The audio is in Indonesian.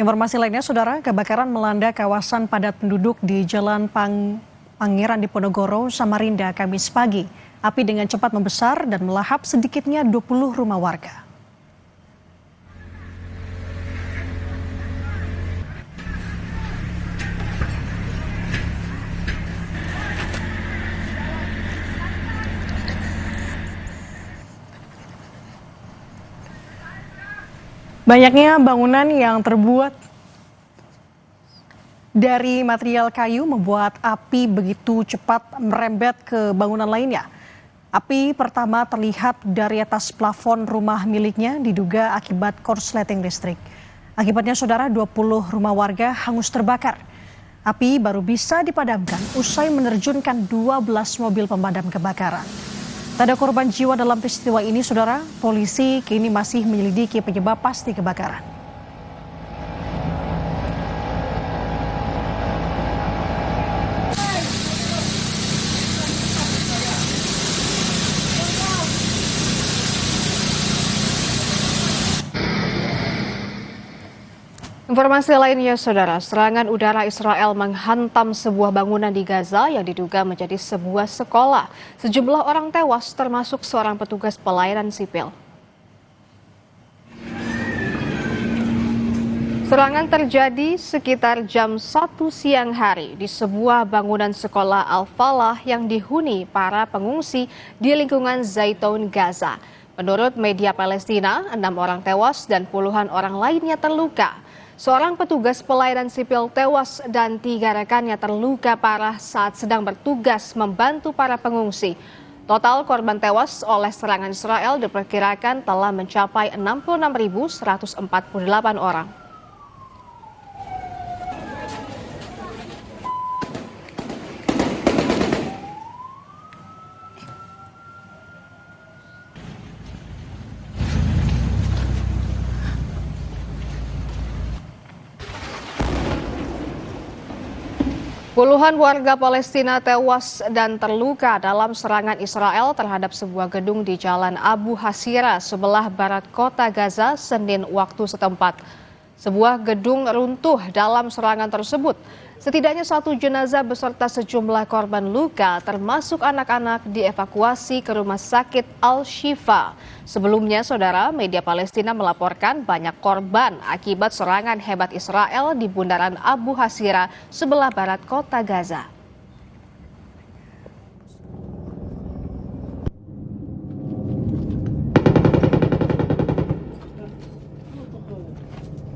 Informasi lainnya, Saudara, kebakaran melanda kawasan padat penduduk di Jalan Pangeran Diponegoro, Samarinda, Kamis pagi. Api dengan cepat membesar dan melahap sedikitnya 20 rumah warga. Banyaknya bangunan yang terbuat dari material kayu membuat api begitu cepat merembet ke bangunan lainnya. Api pertama terlihat dari atas plafon rumah miliknya, diduga akibat korsleting listrik. Akibatnya, Saudara, 20 rumah warga hangus terbakar. Api baru bisa dipadamkan usai menerjunkan 12 mobil pemadam kebakaran. Tak ada korban jiwa dalam peristiwa ini, Saudara. Polisi kini masih menyelidiki penyebab pasti kebakaran. Informasi lainnya, Saudara, serangan udara Israel menghantam sebuah bangunan di Gaza yang diduga menjadi sebuah sekolah. Sejumlah orang tewas, termasuk seorang petugas pelayanan sipil. Serangan terjadi sekitar jam 1 siang hari di sebuah bangunan sekolah Al-Falah yang dihuni para pengungsi di lingkungan Zaitun, Gaza. Menurut media Palestina, 6 orang tewas dan puluhan orang lainnya terluka. Seorang petugas pelayanan sipil tewas dan 3 rekannya terluka parah saat sedang bertugas membantu para pengungsi. Total korban tewas oleh serangan Israel diperkirakan telah mencapai 66.148 orang. Puluhan warga Palestina tewas dan terluka dalam serangan Israel terhadap sebuah gedung di Jalan Abu Hasira sebelah barat kota Gaza Senin waktu setempat. Sebuah gedung runtuh dalam serangan tersebut. Setidaknya 1 jenazah beserta sejumlah korban luka termasuk anak-anak dievakuasi ke rumah sakit Al-Shifa. Sebelumnya, Saudara, media Palestina melaporkan banyak korban akibat serangan hebat Israel di bundaran Abu Hasira sebelah barat kota Gaza.